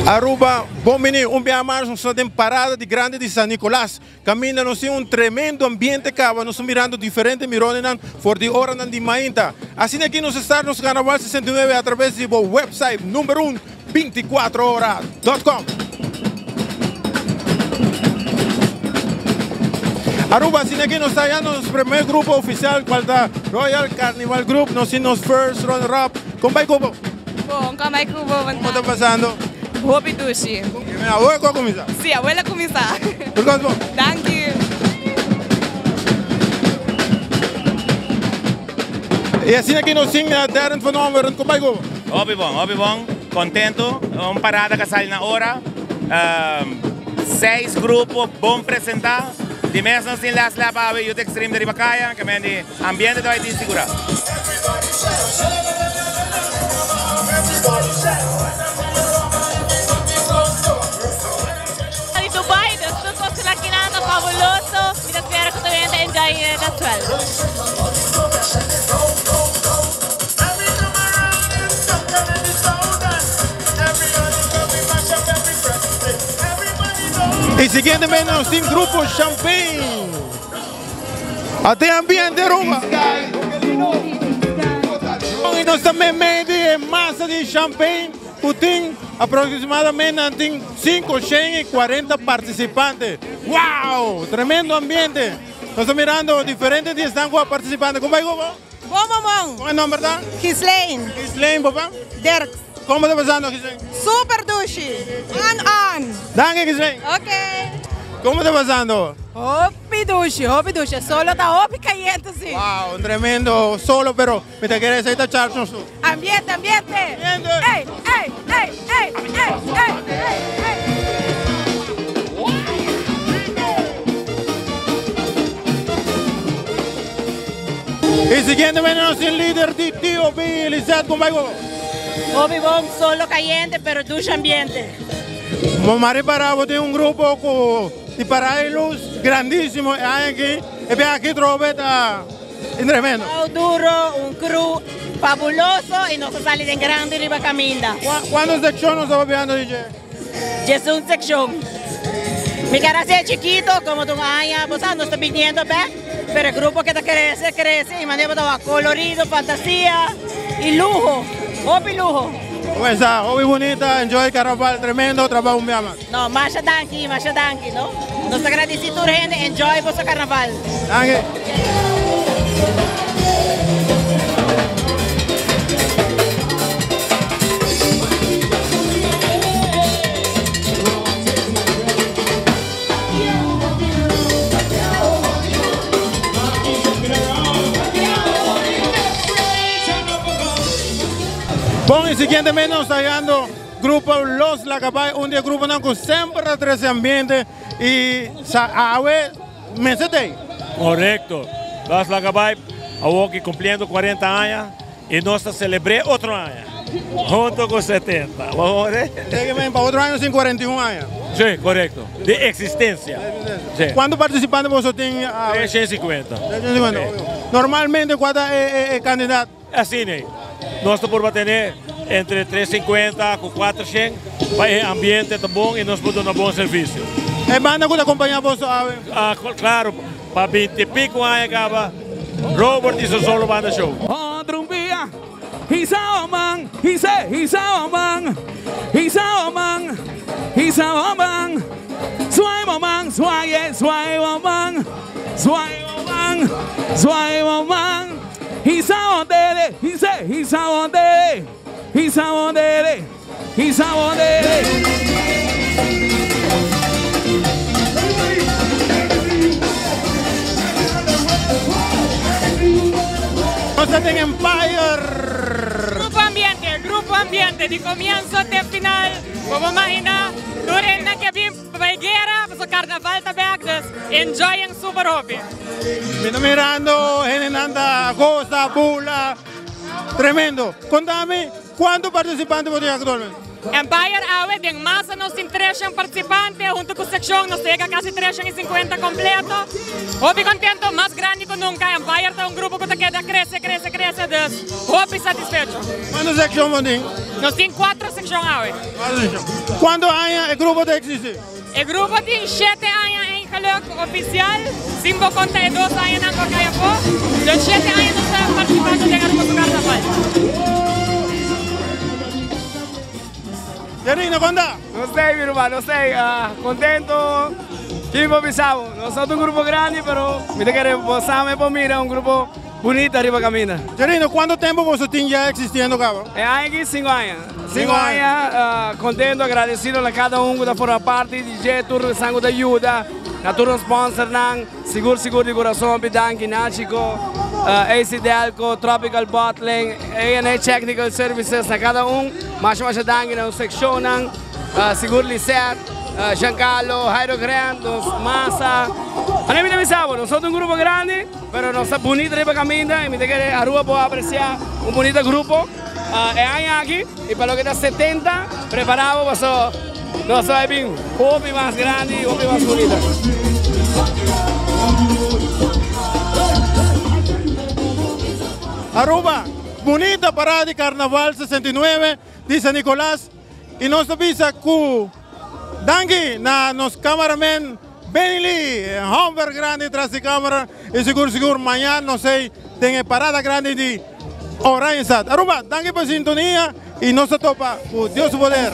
Aruba, bom menino, mais nós estamos parada de grande de São Nicolás. Caminha nos um tremendo ambiente cava, nós mirando diferentes mirões for de hora de mainta. Assim aqui nós estamos no Carnaval 69 através do website número 1, 24horas.com. Aruba, assim aqui nós estamos no primeiro grupo oficial, qual da Royal Carnival Group, nós estamos no first runner-up. Como vai, Cubo? Bom, como vai, Cubo? Como está passando? Hopi Dushi. Minha avó vai começar? Sim, a abuela começar. Obrigado. Thank you. E assim aqui nós temos Darren Fenômeno, como vai, Cubo? Hopi bom, contento, parada casal na hora, 6 grupos, bom apresentar, de mesmo assim las lava eu te extreme de Ribacaya, que me ambiente vai te segurar. Di Dubai, tutto sulla chinata favoloso, mi spero che tu enjoy as well. E seguintemente nós temos grupo Champagne. Até ambiente Aruba. E nós também medimos massa de champanhe. Tem aproximadamente 540 participantes. Uau! Tremendo ambiente. Nós estamos mirando diferentes distancias participantes. Como vai, Cubo? Bom, mamão. Qual é o nome, verdade? Gislaine. Gislaine, papá? Dirk. Como está passando, Gislaine? Super dushi. On. Danke, Gislaine. Ok. Como está passando? Hopi dushi. Solo está hopi caliente, sí. Wow, un tremendo solo, pero me te quieres ir a echarnos tú. Ambiente. Ey. Y siguientemente nos el líder de Tío B, Lizette, ¿cómo va? Hopi bom, solo caliente, pero ducha ambiente. Mari Paravo tiene un grupo de parailos grandísimo aquí, y bien aquí troveta tremendo. Duro, un crew fabuloso y nos sale de grande riba caminda. ¿Cuántas secciones estaba viendo, DJ? Es una sección. Mi cara es chiquito, como tú vos no está viniendo, pero el grupo que te crece y manera todo colorido, fantasía y lujo. Hopi lujo. Pues está, hobby bonita, enjoy carnaval, tremendo, trabajo muy amado. No, más danki, ¿no? Nos agradecemos gente, enjoy vuestro carnaval. Danke. Bom, e siguientemente nós estamos llegando grupo Los Lacabay, um dia grupo não com sempre esse ambiente e sabe, mesete. Correcto. Los Lacabay, aqui cumprindo 40 anos e nós celebramos outro ano, junto com 70. Vamos ver? Para outro ano, tem 41 anos. Sim, correto. De existência. Quantos participantes você tem? 350. 350. Normalmente, quanto é candidato? Assim, né? Nós estamos por bater entre 350 com 400, vai ambiente tá bom e nós podemos dar bom serviço. É banda que acompanha você? Claro, para 20 e pico anos acaba, Robert e seu solo banda show. Trumbia, he's a woman, he's a woman, he's a woman, he's a woman, swai woman, swai woman, swai woman. He's a wonder, he's a wonder, he's a wonder, he's a wonder. Você tem Empire. Grupo ambiente, de comienzo até final. Como imagina, durante que vim para guerra, para o carnaval também, enjoying super hobby. Vino mirando, Genanda, Goza, Bula, tremendo. Contame, ¿cuántos participantes você tem actualmente? Empire Awe, tem massa nos tem 300 participantes, junto com a secção nos chega quase 350 completo. Hobby contento, mais grande que nunca. Empire é grupo que quer crescer, hobby satisfeito. Quantas secções você tem? Nós temos 4 secções. ¿Cuántos años el grupo existe? O grupo tem 7 anos em geluk oficial, 5 conta e 2 anos na Cocaiapó. Dos 7 anos nós estamos participando do Hermoso Carnaval. Gerino, ¿cuándo? Não sei, meu irmão, não sei. Contento. Tipo, pensamos, nós somos um grupo grande, mas me queremos, você por mim, é um grupo bonito arriba camina. Gerino, ¿cuánto tiempo vos estás ya existiendo, cabrón? Aqui 5 anos. 5 anos, contento, agradecido a cada um que forma parte, DJ, turno de sangue da ajuda, na turno sponsor, seguro de coração, bidanki, Nachico, AC Delco, Tropical Bottling, A&A Technical Services, na cada mas dangi na section, seguro Lisset, Giancarlo, Jairo Grande, Massa. A mim me avisava, nós somos um grupo grande, mas nós somos bonitos para caminhar e me quer a rua para apreciar bonito grupo. Aqui e para o que está 70, preparado para nós vamos bem, o mais grande, o mais bonito. Aruba, bonita parada de Carnaval 69 de San Nicolás y nos avisa que Dangi, nos cameraman Benny Humber grande tras de cámara y seguro mañana, no sé, tenga parada grande de Oranjestad. Aruba, Dangi por sintonía y nos topa, Dios su poder.